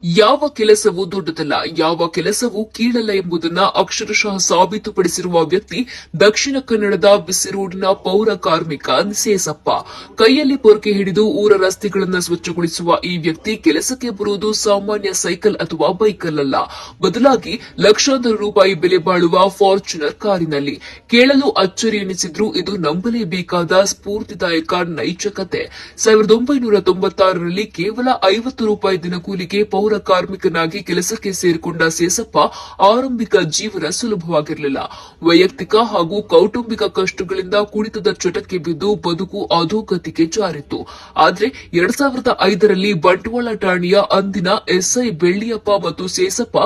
ಯಾವ ಕೆಲಸವೂ ದೊಡ್ಡದಲ್ಲ, ಯಾವ ಕೆಲಸವೂ ಕೀಳಲ್ಲ ಎಂಬುದನ್ನ ಅಕ್ಷರಶಃ ಸಾಬೀತುಪಡಿಸಿರುವ ವ್ಯಕ್ತಿ ದಕ್ಷಿಣ ಕನ್ನಡದ ಬಿಸಿರೋಡಿನ ಪೌರ ಕಾರ್ಮಿಕ ಸೇಸಪ್ಪ. ಕೈಯಲ್ಲಿ ಪೊರಕೆ ಹಿಡಿದು ಊರ ರಸ್ತೆಗಳನ್ನು ಸ್ವಚ್ಛಗೊಳಿಸುವ ಈ ವ್ಯಕ್ತಿ ಕೆಲಸಕ್ಕೆ ಬರುವುದು ಸಾಮಾನ್ಯ ಸೈಕಲ್ ಅಥವಾ ಬೈಕಲ್ಲ, ಬದಲಾಗಿ ಲಕ್ಷಾಂತರ ರೂಪಾಯಿ ಬೆಲೆ ಬಾಳುವ ಫಾರ್ಚುನರ್ ಕಾರಿನಲ್ಲಿ. ಕೇಳಲು ಅಚ್ಚರಿ ಎನಿಸಿದ್ರೂ ಇದು ನಂಬಲೇಬೇಕಾದ ಸ್ಫೂರ್ತಿದಾಯಕ ನೈಜ ಕತೆ. 1996ರಲ್ಲಿ ಕೇವಲ 50 ರೂಪಾಯಿ ದಿನಕೂಲಿಗೆ ಪೌರ ಕಾರ್ಮಿಕನಾಗಿ ಕೆಲಸಕ್ಕೆ ಸೇರಿಕೊಂಡ ಸೇಸಪ್ಪ ಆರಂಭಿಕ ಜೀವನ ಸುಲಭವಾಗಿರಲಿಲ್ಲ. ವೈಯಕ್ತಿಕ ಹಾಗೂ ಕೌಟುಂಬಿಕ ಕಷ್ಟಗಳಿಂದ ಕುಡಿತದ ಚಟಕ್ಕೆ ಬಿದ್ದು ಬದುಕು ಅಧೋಗತಿಗೆ ಜಾರಿತ್ತು. ಆದ್ರೆ 2005ರಲ್ಲಿ ಬಂಟ್ವಾಳ ಠಾಣೆಯ ಅಂದಿನ ಎಸ್ಐ ಬೆಳ್ಳಿಯಪ್ಪ ಮತ್ತು ಸೇಸಪ್ಪ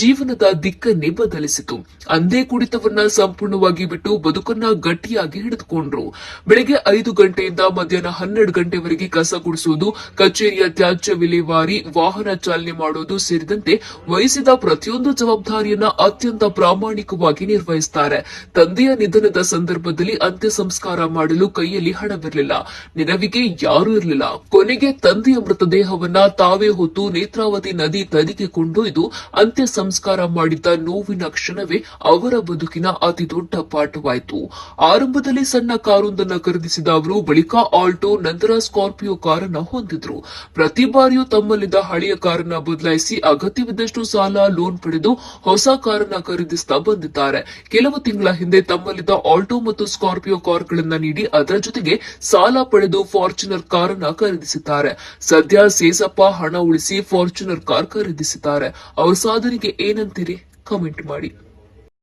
ಜೀವನದ ದಿಕ್ಕನ್ನೇ ಬದಲಿಸಿತು. ಅಂದೇ ಕುಡಿತವನ್ನ ಸಂಪೂರ್ಣವಾಗಿ ಬಿಟ್ಟು ಬದುಕನ್ನ ಗಟ್ಟಿಯಾಗಿ ಹಿಡಿದುಕೊಂಡ್ರು. ಬೆಳಗ್ಗೆ 5 ಗಂಟೆಯಿಂದ ಮಧ್ಯಾಹ್ನ 12 ಗಂಟೆವರೆಗೆ ಕಸ ಗುಡಿಸುವುದು, ಕಚೇರಿಯ ತ್ಯಾಜ್ಯ ವಿಲೇವಾರಿ, ವಾಹನ ಚಾಲನೆ ಮಾಡುವುದು ಸೇರಿದಂತೆ ವಹಿಸಿದ ಪ್ರತಿಯೊಂದು ಜವಾಬ್ದಾರಿಯನ್ನ ಅತ್ಯಂತ ಪ್ರಾಮಾಣಿಕವಾಗಿ ನಿರ್ವಹಿಸುತ್ತಾರೆ. ತಂದೆಯ ನಿಧನದ ಸಂದರ್ಭದಲ್ಲಿ ಅಂತ್ಯ ಸಂಸ್ಕಾರ ಮಾಡಲು ಕೈಯಲ್ಲಿ ಹಣವಿರಲಿಲ್ಲ, ನೆರವಿಗೆ ಯಾರೂ ಇರಲಿಲ್ಲ. ಕೊನೆಗೆ ತಂದೆಯ ಮೃತದೇಹವನ್ನ ತಾವೇ ಹೊತ್ತು ನೇತ್ರಾವತಿ ನದಿ ತದಿಗೆ ಕೊಂಡೊಯ್ದು ಅಂತ್ಯ ಸಂಸ್ಕಾರ ಮಾಡಿದ್ದ ನೋವಿನ ಕ್ಷಣವೇ ಅವರ ಬದುಕಿನ ಅತಿ ದೊಡ್ಡ ಪಾಠವಾಯಿತು. ಆರಂಭದಲ್ಲಿ ಸಣ್ಣ ಕಾರೊಂದನ್ನು ಖರೀದಿಸಿದ ಅವರು ಬಳಿಕ ಆಲ್ಟೋ, ನಂತರ ಸ್ಕಾರ್ಪಿಯೋ ಕಾರನ್ನ ಹೊಂದಿದ್ರು. ಪ್ರತಿ ಬಾರಿಯೂ ತಮ್ಮಲ್ಲಿದ್ದ ಹಳೆಯ ಕಾರನ್ನ ಬದಲಾಯಿಸಿ ಅಗತ್ಯವಿದ್ದಷ್ಟು ಸಾಲ, ಲೋನ್ ಪಡೆದು ಹೊಸ ಕಾರನ್ನ ಖರೀದಿಸುತ್ತಾ ಬಂದಿದ್ದಾರೆ. ಕೆಲವು ತಿಂಗಳ ಹಿಂದೆ ತಮ್ಮಲ್ಲಿದ್ದ ಆಲ್ಟೋ ಮತ್ತು ಸ್ಕಾರ್ಪಿಯೋ ಕಾರ್ಗಳನ್ನ ನೀಡಿ ಅದರ ಜೊತೆಗೆ ಸಾಲ ಪಡೆದು ಫಾರ್ಚುನರ್ ಕಾರನ್ನ ಖರೀದಿಸಿದ್ದಾರೆ. ಸದ್ಯ ಸೇಸಪ್ಪ ಹಣ ಉಳಿಸಿ ಫಾರ್ಚುನರ್ ಕಾರ್ ಖರೀದಿಸಿದ್ದಾರೆ. ಅವರ ಸಾಧನೆಗೆ ಏನಂತೀರಿ? ಕಮೆಂಟ್ ಮಾಡಿ.